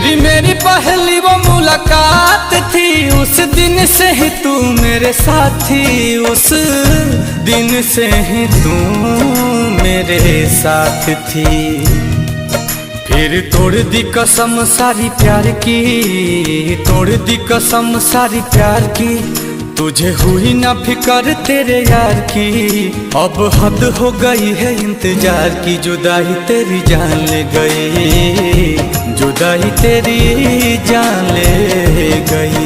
तेरी मेरी पहली वो मुलाकात थी, उस दिन से ही तू मेरे साथी, उस दिन से ही तू मेरे साथ थी। फिर तोड़ दी कसम सारी प्यार की, तोड़ दी कसम सारी प्यार की, तुझे हुई ना फिकर तेरे यार की। अब हद हो गई है इंतजार की, जुदाई तेरी जान ले गई, जुदाई तेरी जान ले गई।